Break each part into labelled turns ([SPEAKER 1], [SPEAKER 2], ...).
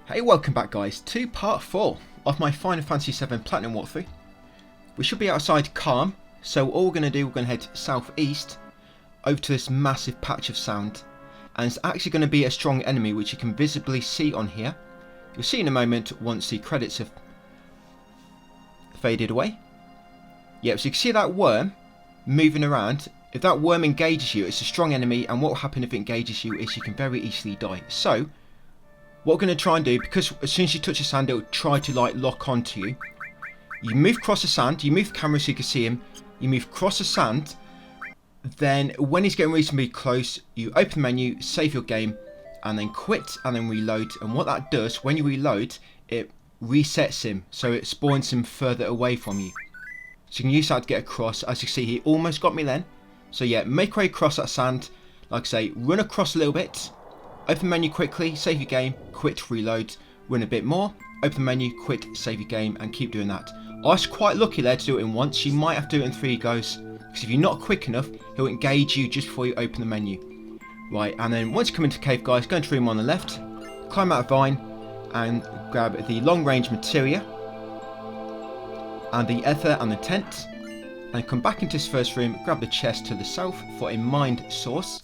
[SPEAKER 1] Hey, welcome back guys to part 4 of my Final Fantasy VII Platinum walkthrough. We should be outside Calm, so all we're going to do, we're going to head southeast over to this massive patch of sand, and it's actually going to be a strong enemy which you can visibly see on here. You'll see in a moment once the credits have faded away. Yep, so you can see that worm moving around. If that worm engages you, it's a strong enemy, and what will happen if it engages you is you can very easily die. So what we're going to try and do, because as soon as you touch the sand, it'll try to like lock onto you. You move across the sand, you move the camera so you can see him, you move across the sand, then when he's getting reasonably close, you open the menu, save your game, and then quit, and then reload. And what that does, when you reload, it resets him, so it spawns him further away from you. So you can use that to get across. As you see, he almost got me then. So yeah, make your way across that sand, like I say, run across a little bit, open the menu quickly, save your game, quit, reload, run a bit more, open the menu, quit, save your game, and keep doing that. I was quite lucky there to do it in once. You might have to do it in 3 goes, because if you're not quick enough, he'll engage you just before you open the menu. Right, and then once you come into cave, guys, go into the room on the left, climb out of vine, and grab the long range materia, and the ether and the tent, and come back into this first room, grab the chest to the south for a mind source.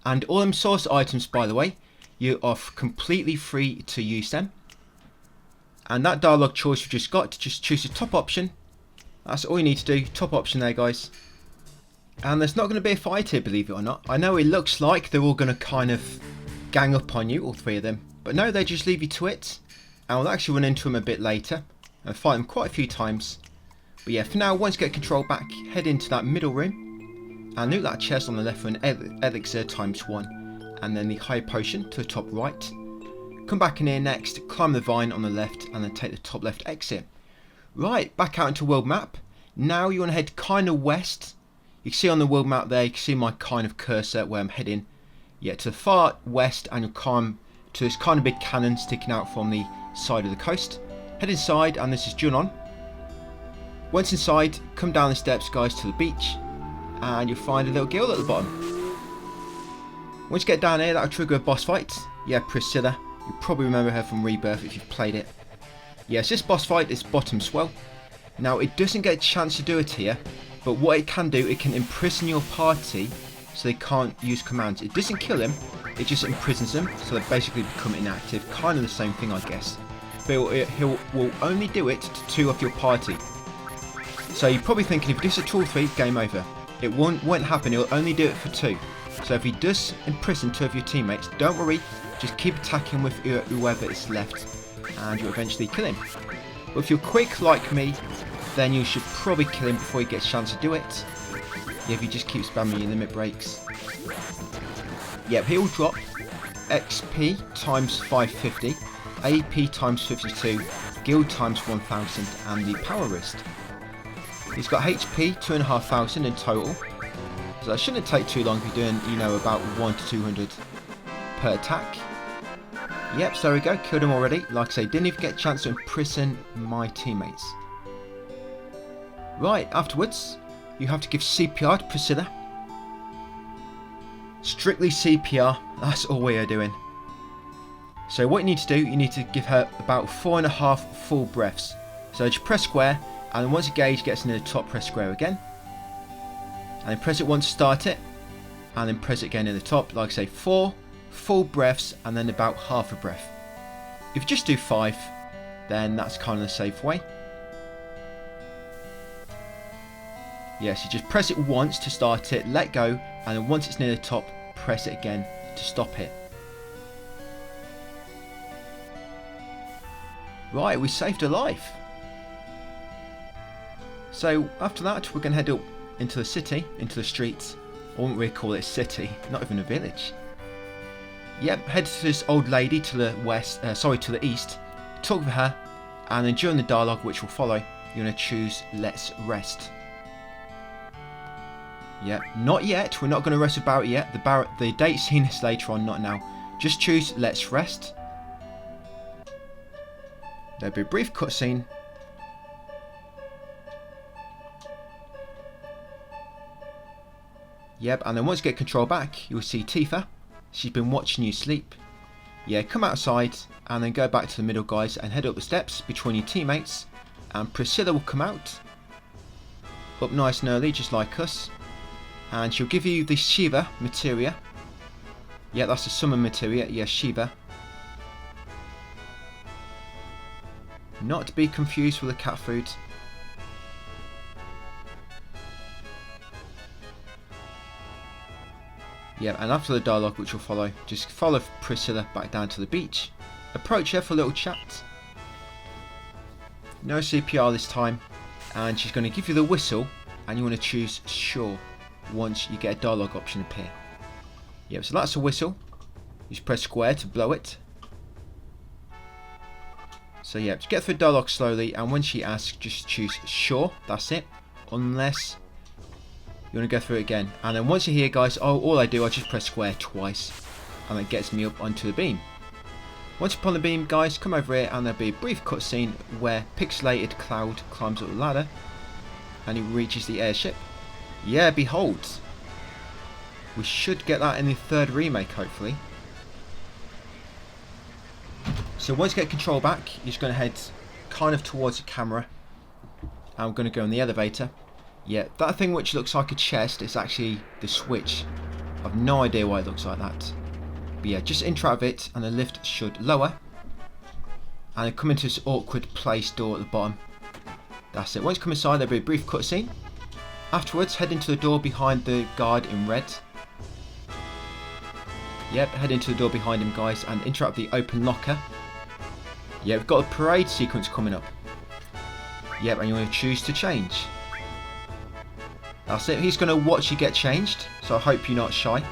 [SPEAKER 1] And all them source items, by the way, you are completely free to use them. And that dialogue choice you just got, just choose the top option. That's all you need to do, top option there, guys. And there's not going to be a fight here, believe it or not. I know it looks like they're all going to kind of gang up on you, all 3 of them. But no, they just leave you to it. And we'll actually run into them a bit later and fight them quite a few times. But yeah, for now, once you get control back, head into that middle room. And loot that chest on the left for an elixir ×1, and then the high potion to the top right. Come back in here next, climb the vine on the left, and then take the top left exit. Right, back out into world map. Now you want to head kind of west. You can see on the world map there, you can see my kind of cursor where I'm heading. Yeah, to the far west, and you'll climb to this kind of big cannon sticking out from the side of the coast. Head inside, and this is Junon. Once inside, come down the steps, guys, to the beach. And you'll find a little girl at the bottom. Once you get down here, that'll trigger a boss fight. Yeah, Priscilla. You probably remember her from Rebirth if you've played it. Yes, this boss fight is bottom swell. Now, it doesn't get a chance to do it here, but what it can do, it can imprison your party so they can't use commands. It doesn't kill them, it just imprisons them, so they basically become inactive. Kind of the same thing, I guess. But he will only do it to 2 of your party. So you're probably thinking, if this is a 2 or 3, game over. It won't happen, he'll only do it for 2. So if he does imprison 2 of your teammates, don't worry, just keep attacking with whoever is left, and you'll eventually kill him. But if you're quick like me, then you should probably kill him before he gets a chance to do it. Yeah, if you just keep spamming your limit breaks. Yep, he'll drop XP × 550, AP × 52, Guild × 1000, and the Power Wrist. He's got HP 2,500 in total, so that shouldn't take too long if you're doing, you know, about 100 to 200 per attack. Yep, so there we go, killed him already. Like I say, didn't even get a chance to imprison my teammates. Right, afterwards, you have to give CPR to Priscilla. Strictly CPR, that's all we are doing. So what you need to do, you need to give her about 4.5 full breaths. So just press square, and then once the gauge gets near the top, press square again. And then press it once to start it. And then press it again in the top. Like I say, 4 full breaths and then about half a breath. If you just do 5, then that's kind of the safe way. Yes, you just press it once to start it, let go, and then once it's near the top, press it again to stop it. Right, we saved her life. So after that, we're going to head up into the city, into the streets. I wouldn't really call it a city, not even a village. Yep, head to this old lady to the west, to the east. Talk with her, and then during the dialogue which will follow, you're going to choose Let's Rest. Yep, not yet. We're not going to rest about it yet. The date scene is later on, not now. Just choose Let's Rest. There'll be a brief cutscene. Yep, and then once you get control back, you'll see Tifa. She's been watching you sleep. Yeah, come outside and then go back to the middle, guys, and head up the steps between your teammates. And Priscilla will come out. Up nice and early, just like us. And she'll give you the Shiva materia. Yeah, that's the summon materia. Yeah, Shiva. Not to be confused with the cat food. Yeah, and after the dialogue which will follow, just follow Priscilla back down to the beach. Approach her for a little chat. No CPR this time. And she's going to give you the whistle. And you want to choose sure once you get a dialogue option appear. Yeah, so that's a whistle. You just press square to blow it. So yeah, just get through dialogue slowly. And when she asks, just choose sure. That's it. Unless you want to go through it again. And then once you're here, guys, all I do, I just press square twice. And that gets me up onto the beam. Once upon the beam, guys, come over here and there'll be a brief cutscene where Pixelated Cloud climbs up the ladder. And he reaches the airship. Yeah, behold. We should get that in the third remake, hopefully. So once you get control back, you're just going to head kind of towards the camera. And we're going to go in the elevator. Yeah, that thing which looks like a chest is actually the switch. I've no idea why it looks like that. But yeah, just interact with it and the lift should lower. And then come into this awkward place door at the bottom. That's it. Once you come inside, there'll be a brief cutscene. Afterwards, head into the door behind the guard in red. Yep, head into the door behind him, guys, and interact with the open locker. Yeah, we've got a parade sequence coming up. Yep, and you want to choose to change. That's it. He's going to watch you get changed, so I hope you're not shy.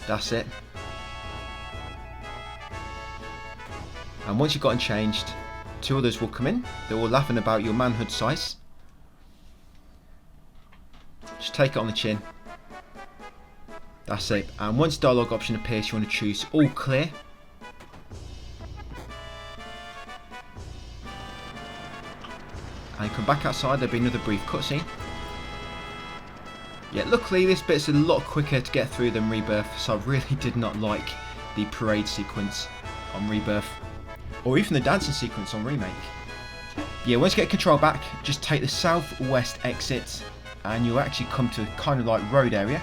[SPEAKER 1] That's it. And once you've gotten changed, two others will come in. They're all laughing about your manhood size. Just take it on the chin. That's it. And once dialogue option appears, you want to choose all clear. And come back outside, there'll be another brief cutscene. Yeah, luckily this bit's a lot quicker to get through than Rebirth, so I really did not like the parade sequence on Rebirth. Or even the dancing sequence on Remake. Yeah, once you get control back, just take the southwest exit and you'll actually come to kind of like road area.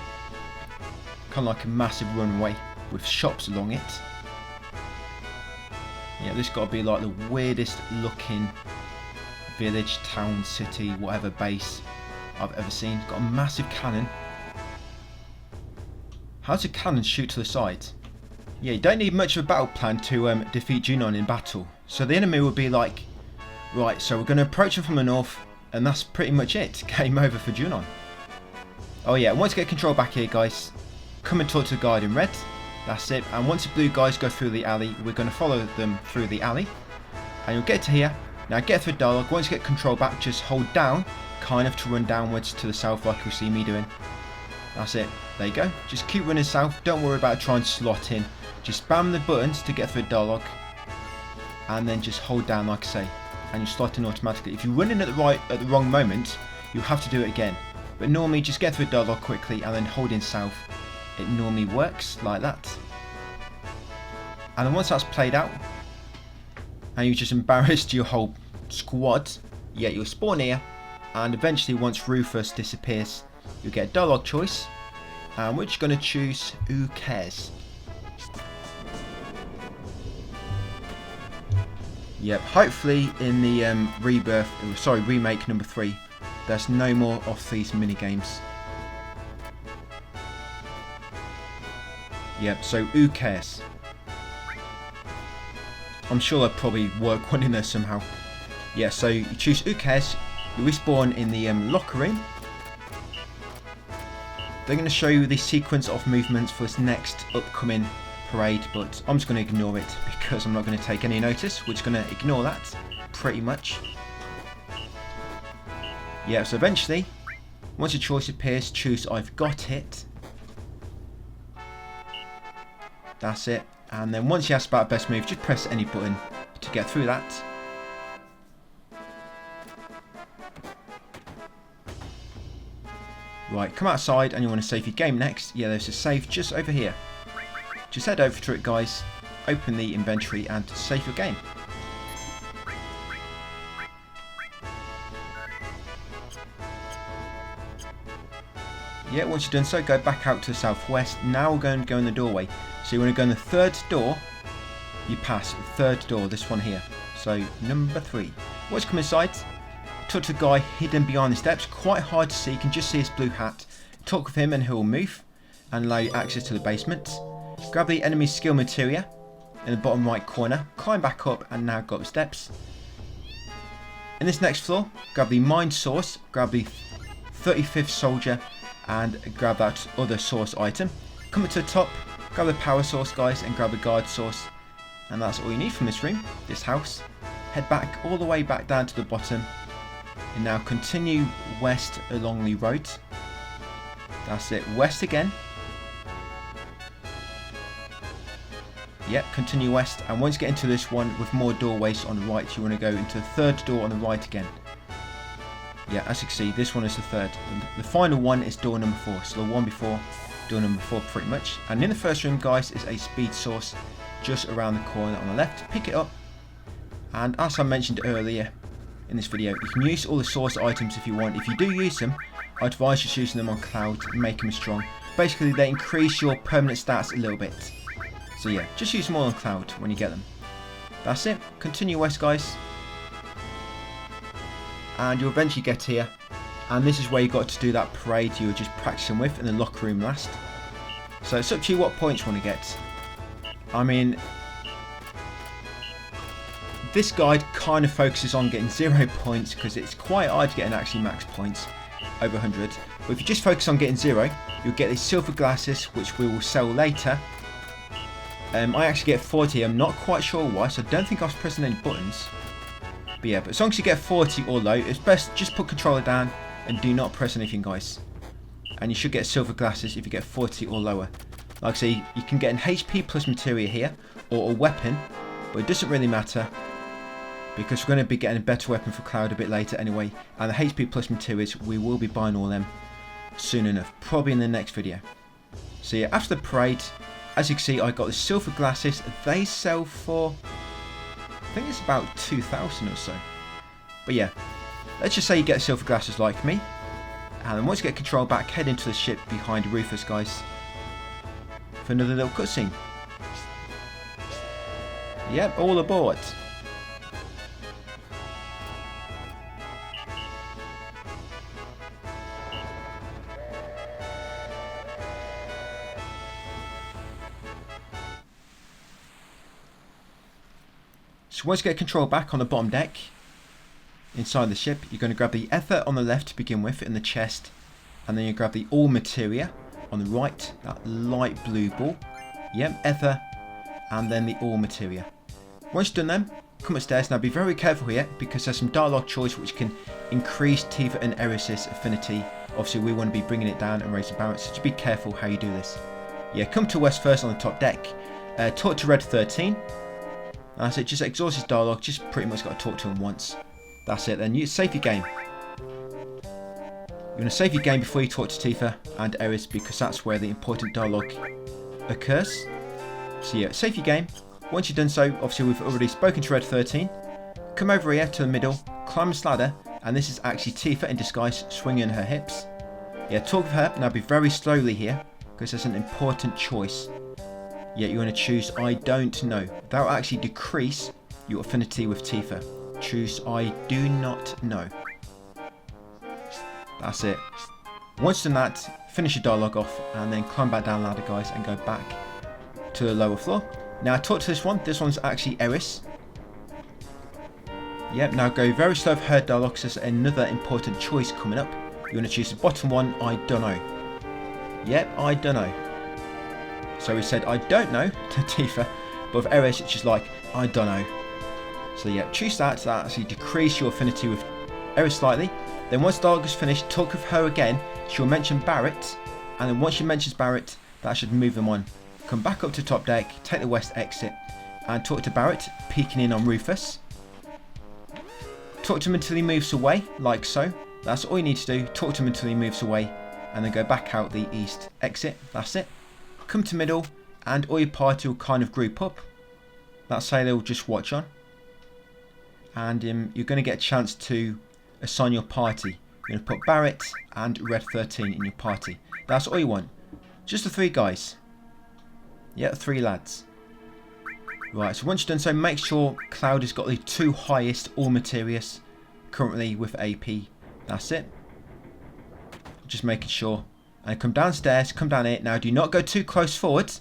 [SPEAKER 1] Kind of like a massive runway with shops along it. Yeah, this got to be like the weirdest looking village, town, city, whatever base I've ever seen. Got a massive cannon. How does a cannon shoot to the side? Yeah, you don't need much of a battle plan to defeat Junon in battle. So the enemy would be like, right, so we're going to approach him from the north, and that's pretty much it. Game over for Junon. Oh yeah, once you get control back here, guys, come and talk to the guard in red. That's it. And once the blue guys go through the alley, we're going to follow them through the alley. And you'll get to here. Now get through dialogue. Once you get control back, just hold down, kind of to run downwards to the south like you'll see me doing. That's it. There you go. Just keep running south. Don't worry about trying to slot in. Just spam the buttons to get through dialogue. And then just hold down like I say. And you slot in automatically. If you run in at the wrong moment, you'll have to do it again. But normally just get through dialogue quickly and then hold in south. It normally works like that. And then once that's played out, and you've just embarrassed your whole squad, yeah, you'll spawn here, and eventually once Rufus disappears, you'll get a dialogue choice, and we're just going to choose who cares. Yep, hopefully in the remake number 3, there's no more of these mini games. Yep, so who cares? I'm sure they'll probably work one in there somehow. Yeah, so you choose who cares, you respawn in the locker room. They're going to show you the sequence of movements for this next upcoming parade, but I'm just going to ignore it because I'm not going to take any notice. We're just going to ignore that, pretty much. Yeah, so eventually, once your choice appears, choose I've got it. That's it. And then once you ask about best move, just press any button to get through that. Right, come outside and you want to save your game next. Yeah, there's a save just over here. just head over to it, guys, open the inventory and save your game. Yeah, once you've done so, go back out to the southwest. Now we're going to go in the doorway. So you want to go in the third door. You pass the third door, this one here. So number 3. Once you come inside, talk to the guy hidden behind the steps. Quite hard to see, you can just see his blue hat. Talk with him and he'll move and allow you access to the basement. Grab the enemy skill materia in the bottom right corner. Climb back up and now go up the steps. In this next floor, grab the mind source. Grab the 35th soldier and grab that other source item. Come up to the top, grab the power source, guys, and grab the guard source. And that's all you need from this room, this house. Head back all the way back down to the bottom. And now continue west along the road. That's it, west again. Yep, continue west. And once you get into this one with more doorways on the right, you want to go into the third door on the right again. Yeah, as you can see, this one is the third. The final one is door number 4. So the one before, door number 4 pretty much. And in the first room, guys, is a speed source just around the corner on the left. Pick it up. And as I mentioned earlier in this video, you can use all the source items if you want. If you do use them, I advise just using them on Cloud and make them strong. Basically, they increase your permanent stats a little bit. So yeah, just use them all on Cloud when you get them. That's it. Continue west, guys. And you'll eventually get here, and this is where you got to do that parade you were just practicing with in the locker room last. So it's up to you what points you want to get. I mean, this guide kind of focuses on getting 0 points because it's quite hard to get an actually max points over 100. But if you just focus on getting 0, you'll get these silver glasses, which we will sell later. I actually get 40. I'm not quite sure why, so I don't think I was pressing any buttons. But yeah, but as long as you get 40 or low, it's best just put controller down and do not press anything, guys. And you should get silver glasses if you get 40 or lower. Like I say, you can get an HP plus materia here, or a weapon, but it doesn't really matter because we're going to be getting a better weapon for Cloud a bit later anyway. And the HP plus materials, we will be buying all them soon enough, probably in the next video. So yeah, after the parade, as you can see, I got the silver glasses. They sell for, I think it's about 2,000 or so. But yeah, let's just say you get silver glasses like me. And then once you get control back, head into the ship behind Rufus, guys, for another little cutscene. Yep, all aboard. So once you get control back on the bottom deck, inside the ship, you're going to grab the ether on the left to begin with in the chest, and then you grab the all materia on the right, that light blue ball. Yep, ether, and then the all materia. Once you've done them, come upstairs. Now be very careful here because there's some dialogue choice which can increase Tifa and Eris's affinity. Obviously we want to be bringing it down and raise the balance, so just be careful how you do this. Yeah, come to West first on the top deck. Talk to Red 13. That's it, just exhaust his dialogue, just pretty much got to talk to him once. That's it then, you save your game. You want to save your game before you talk to Tifa and Eris because that's where the important dialogue occurs. So yeah, save your game. Once you've done so, obviously we've already spoken to Red 13. Come over here to the middle, climb this ladder, and this is actually Tifa in disguise swinging her hips. Yeah, talk with her, now be very slowly here because there's an important choice. Yeah, you want to choose I don't know. That will actually decrease your affinity with Tifa. Choose I do not know. That's it. Once done that, finish your dialogue off and then climb back down the ladder, guys, and go back to the lower floor. Now talk to this one. This one's actually Eris. Yep, now go very slow for her dialogue because there's another important choice coming up. You want to choose the bottom one, I don't know. Yep, I don't know. So we said I don't know to Tifa, but with Eris it's just like I don't know. So yeah, choose that, so that actually decrease your affinity with Eris slightly. Then once the dialogue is finished, talk with her again. She'll mention Barrett, and then once she mentions Barrett, that should move them on. Come back up to top deck, take the west exit, and talk to Barrett, peeking in on Rufus. Talk to him until he moves away, like so. That's all you need to do. Talk to him until he moves away, and then go back out the east exit. That's it. Come to middle, and all your party will kind of group up. That's how they'll just watch on. And you're going to get a chance to assign your party. You're going to put Barrett and Red 13 in your party. That's all you want. Just the 3 guys. Yeah, 3 lads. Right, so once you've done so, make sure Cloud has got the 2 highest all materials currently with AP. That's it. Just making sure. And come downstairs, come down here. Now, do not go too close forward.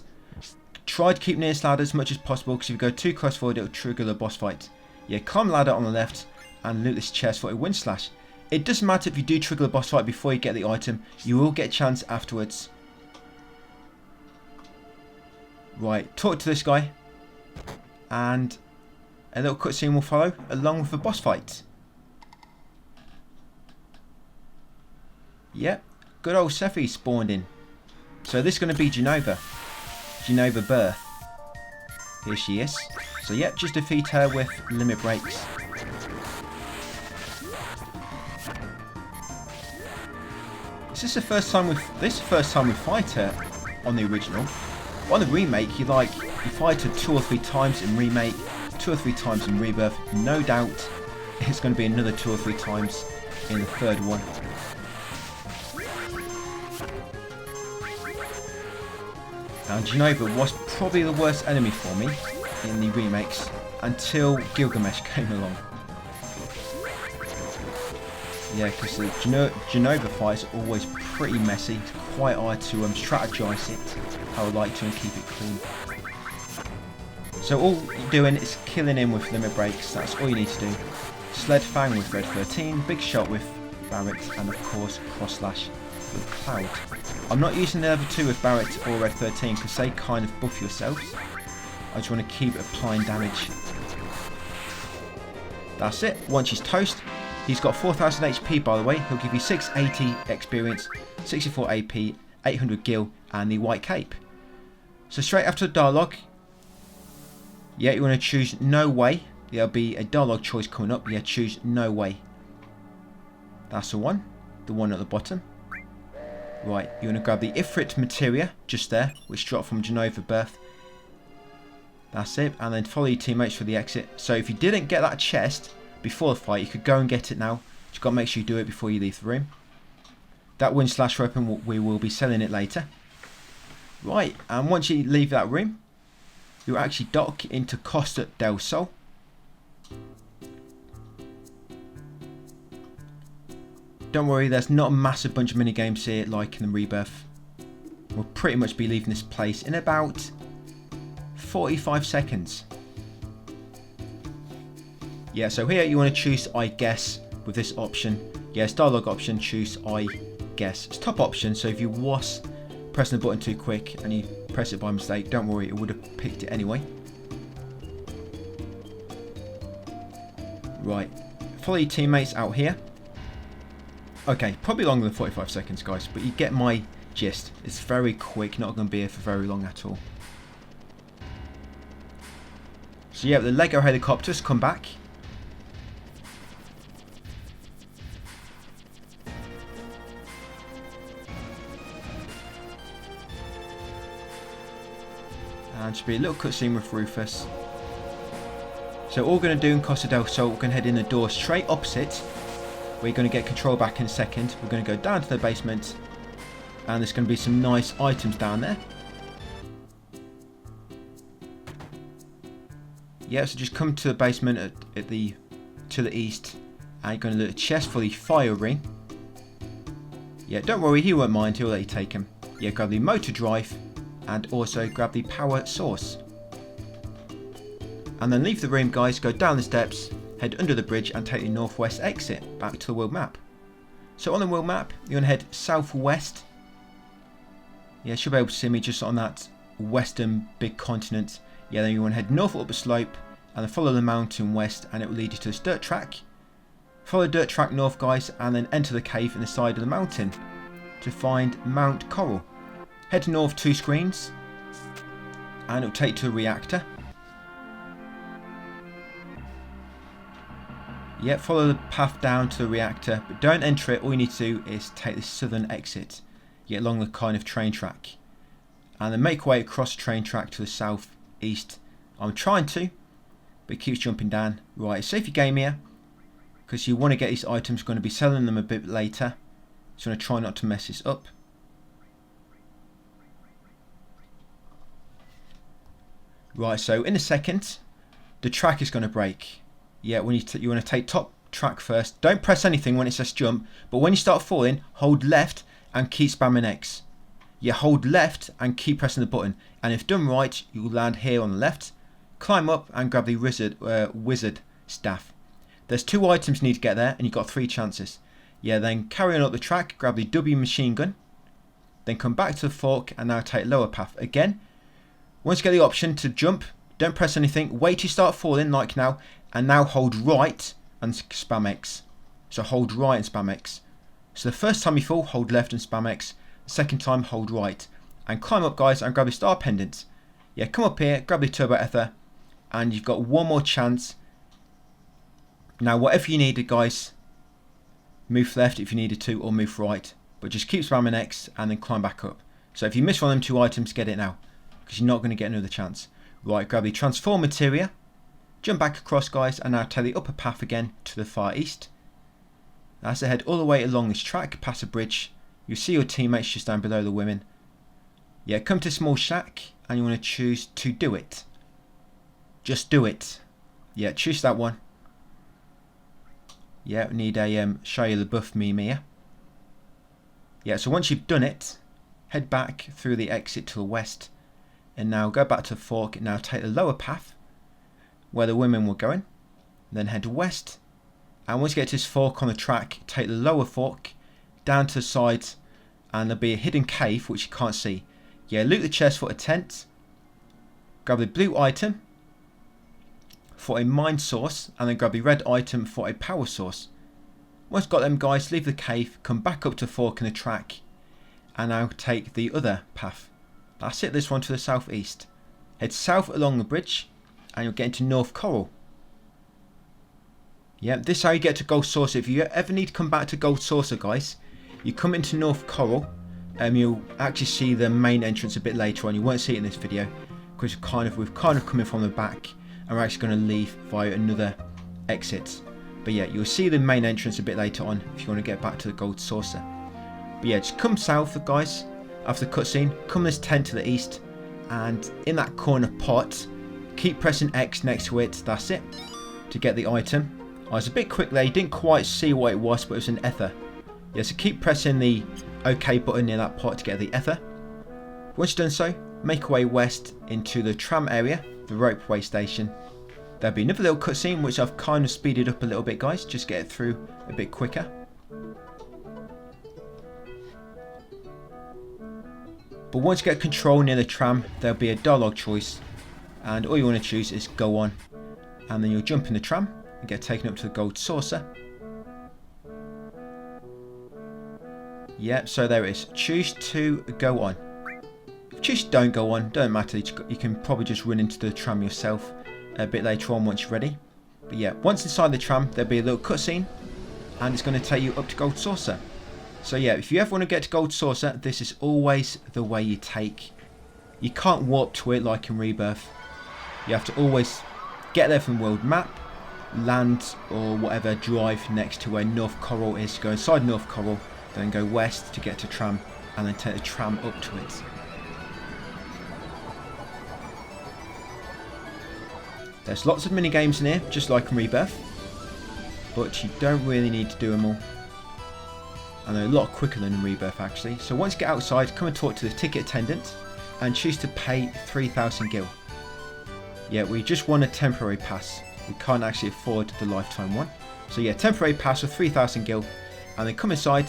[SPEAKER 1] Try to keep near this ladder as much as possible, because if you go too close forward, it'll trigger the boss fight. Yeah, climb ladder on the left and loot this chest for a wind slash. It doesn't matter if you do trigger the boss fight before you get the item. You will get a chance afterwards. Right, talk to this guy. And a little cutscene will follow along with the boss fight. Yep, good old Sephi spawned in. So this is going to be Jenova-Birth. Here she is. So yep, just defeat her with limit breaks. This is the first time we fight her on the original. On the remake, you fight her 2 or 3 times in remake, 2 or 3 times in rebirth. No doubt it's going to be another 2 or 3 times in the 3rd one. Now Jenova was probably the worst enemy for me in the remakes until Gilgamesh came along. Yeah, because the Jenova fights are always pretty messy. It's quite hard to strategize it how I like to and keep it clean. So all you're doing is killing him with limit breaks. That's all you need to do. Sled Fang with Red 13, Big Shot with Barrett, and of course Cross Slash with Cloud. I'm not using the level 2 with Barrett or Red 13 because they kind of buff yourselves. I just want to keep applying damage. That's it. Once he's toast, he's got 4000 HP by the way. He'll give you 680 experience, 64 AP, 800 gil, and the white cape. So straight after the dialogue, yeah, you want to choose No Way. There'll be a dialogue choice coming up. Yeah, choose No Way. That's the one at the bottom. Right, you want to grab the Ifrit materia just there, which dropped from Jenova-Birth. That's it, and then follow your teammates for the exit. So if you didn't get that chest before the fight, you could go and get it now. Just got to make sure you do it before you leave the room. That wind slash weapon, we will be selling it later. Right, and once you leave that room, you'll actually dock into Costa del Sol. Don't worry, there's not a massive bunch of minigames here like in the Rebirth. We'll pretty much be leaving this place in about 45 seconds. Yeah, so here you want to choose I guess with this option. Yes, dialogue option, choose I guess. It's top option, so if you was pressing the button too quick and you press it by mistake, don't worry, it would have picked it anyway. Right, follow your teammates out here. Okay, probably longer than 45 seconds guys, but you get my gist. It's very quick, not going to be here for very long at all. So yeah, the Lego helicopters come back. And should be a little cutscene with Rufus. So all we're going to do in Costa del Sol, we're going to head in the door straight opposite. We're going to get control back in a second. We're going to go down to the basement. And there's going to be some nice items down there. Yeah, so just come to the basement to the east. And you're going to look at a chest for the fire ring. Yeah, don't worry, he won't mind. He'll let you take him. Yeah, grab the motor drive. And also grab the power source. And then leave the room guys, go down the steps, head under the bridge and take the northwest exit back to the world map. So on the world map, you're going to head southwest. Yeah, you should be able to see me just on that western big continent. Yeah, then you want to head north up the slope and then follow the mountain west and it will lead you to this dirt track. Follow the dirt track north guys and then enter the cave in the side of the mountain to find Mount Corel. Head north 2 screens and it will take you to a reactor. Yeah, follow the path down to the reactor, but don't enter it. All you need to do is take the southern exit. Yeah, along the kind of train track. and then make your way across the train track to the south east. I'm trying to, but it keeps jumping down. Right, save your game here, because you want to get these items. Going to be selling them a bit later, so I'm going to try not to mess this up. Right, so in a second, the track is going to break. Yeah, when you want to take top track first. Don't press anything when it says jump, but when you start falling, hold left and keep spamming X. Yeah, hold left and keep pressing the button, and if done right, you'll land here on the left. Climb up and grab the wizard staff. There's 2 items you need to get there, and you've got 3 chances. Yeah, then carry on up the track, grab the W machine gun, then come back to the fork and now take lower path again. Once you get the option to jump, don't press anything, wait till you start falling like now, and now hold right and spam X. So hold right and spam X. So the first time you fall, hold left and spam X. The second time, hold right. And climb up, guys, and grab the star pendant. Yeah, come up here, grab the turbo ether, and you've got one more chance. Now, whatever you needed, guys, move left if you needed to, or move right. But just keep spamming X and then climb back up. So if you miss one of them 2 items, get it now, because you're not going to get another chance. Right, grab the transform materia, jump back across, guys, and now take the upper path again to the far east. As I head all the way along this track, past a bridge, you'll see your teammates just down below the women. Yeah, come to a small shack, and you want to choose to do it. Just do it. Yeah, choose that one. Yeah, we need a Shia LaBeouf meme here. Yeah, so once you've done it, head back through the exit to the west, and now go back to the fork, and now take the lower path, where the women were going, then head west, and once you get to this fork on the track, take the lower fork down to the sides, and there'll be a hidden cave which you can't see. Yeah, loot the chest for a tent, grab the blue item for a mine source, and then grab the red item for a power source. Once you've got them, guys, leave the cave, come back up to the fork in the track, and now take the other path. That's it, this one to the southeast. Head south along the bridge, and you'll get into North Corel. Yeah, this is how you get to Gold Saucer. If you ever need to come back to Gold Saucer, guys, you come into North Corel, and you'll actually see the main entrance a bit later on. You won't see it in this video, because we've kind of come in from the back, and we're actually going to leave via another exit. But yeah, you'll see the main entrance a bit later on if you want to get back to the Gold Saucer. But yeah, just come south, guys, after the cutscene, come this tent to the east, and in that corner pot, keep pressing X next to it, that's it, to get the item. I was a bit quick there, you didn't quite see what it was, but it was an ether. Yeah, so keep pressing the OK button near that pot to get the ether. Once you've done so, make your way west into the tram area, the ropeway station. There'll be another little cutscene which I've kind of speeded up a little bit, guys, just get it through a bit quicker. But once you get control near the tram, there'll be a dialogue choice, and all you want to choose is go on, and then you'll jump in the tram and get taken up to the Gold Saucer. Yep, so there it is. Choose to go on. If you choose don't go on, don't matter, you can probably just run into the tram yourself a bit later on once you're ready. But yeah, once inside the tram, there'll be a little cutscene, and it's going to take you up to Gold Saucer. So yeah, if you ever want to get to Gold Saucer, this is always the way you take. You can't warp to it like in Rebirth. You have to always get there from the world map, land or whatever, drive next to where North Corel is, go inside North Corel, then go west to get to tram, and then take the tram up to it. There's lots of mini games in here, just like in Rebirth, but you don't really need to do them all. And they're a lot quicker than in Rebirth actually. So once you get outside, come and talk to the ticket attendant and choose to pay 3,000 gil. Yeah, we just want a temporary pass. We can't actually afford the lifetime one. So yeah, temporary pass for 3,000 gil, and then come inside.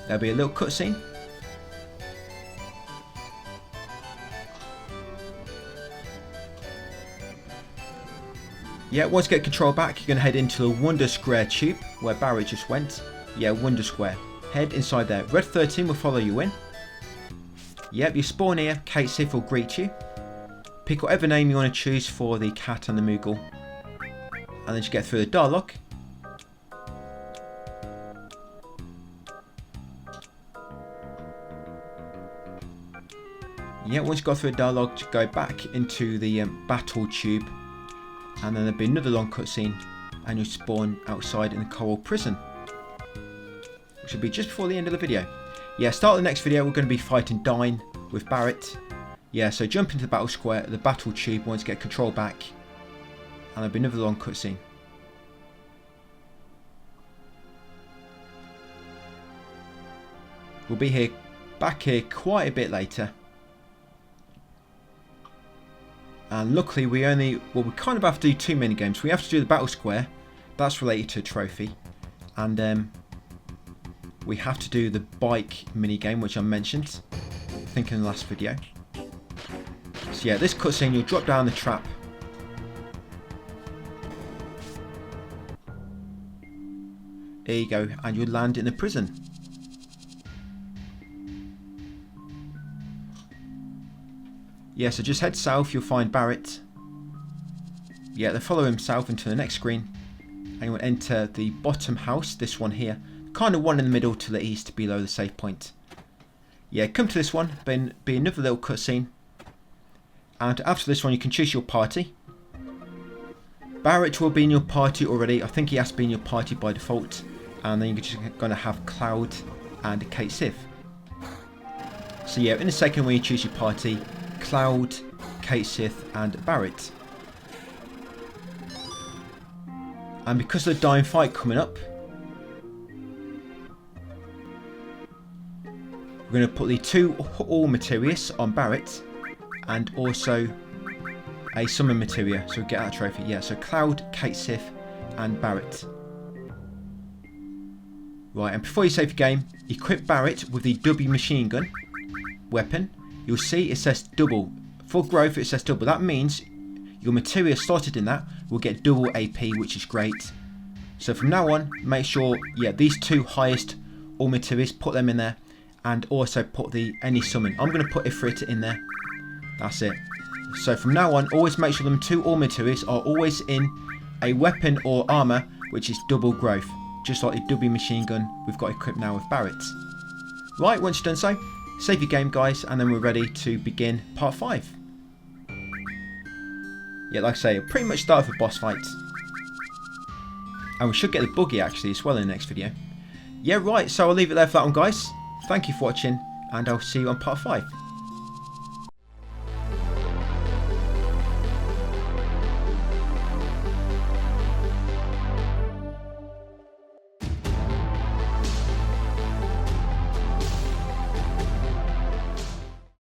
[SPEAKER 1] There'll be a little cutscene. Yeah, once you get control back, you're going to head into the Wonder Square tube where Barry just went. Yeah, Wonder Square. Head inside there. Red 13 will follow you in. Yep, you spawn here. Kate Sith will greet you. Pick whatever name you want to choose for the cat and the Moogle. And then just get through the dialogue. Yeah, once you got through a dialogue, to go back into the battle tube, and then there'll be another long cutscene, and you'll spawn outside in the Corel prison, which will be just before the end of the video. Yeah, start of the next video, we're going to be fighting Dine with Barrett. Yeah, so jump into the battle square, the battle tube, once you get control back, and there'll be another long cutscene. We'll be back here quite a bit later. And luckily we kind of have to do 2 minigames. We have to do the battle square, that's related to a trophy. And we have to do the bike minigame, which I mentioned, I think in the last video. So yeah, this cutscene, you'll drop down the trap. There you go, and you'll land in the prison. Yeah, so just head south, you'll find Barrett. Yeah, then follow him south into the next screen. And you'll enter the bottom house, this one here. Kind of one in the middle to the east below the save point. Yeah, come to this one, then be another little cutscene. And after this one you can choose your party. Barrett will be in your party already, I think he has to be in your party by default. And then you're just going to have Cloud and Kate Sith. So yeah, in a second when you choose your party, Cloud, Kate Sith and Barrett. And because of the dying fight coming up, we're going to put the 2 All Materials on Barrett and also a Summon Materia, so get that trophy. Yeah, so Cloud, Kate Sith and Barrett. Right, and before you save the game, equip Barrett with the W machine gun weapon. You'll see it says double. For growth it says double. That means your materia slotted in that will get double AP, which is great. So from now on, make sure, yeah, these 2 highest all materials, put them in there. And also put the any summon. I'm going to put Ifrit in there. That's it. So from now on, always make sure them 2 all materials are always in a weapon or armor, which is double growth. Just like the W machine gun we've got equipped now with Barrett. Right, once you've done so, save your game guys, and then we're ready to begin part 5. Yeah, like I say, pretty much start with a boss fight. And we should get the buggy actually as well in the next video. Yeah, right, so I'll leave it there for that one guys. Thank you for watching, and I'll see you on part 5.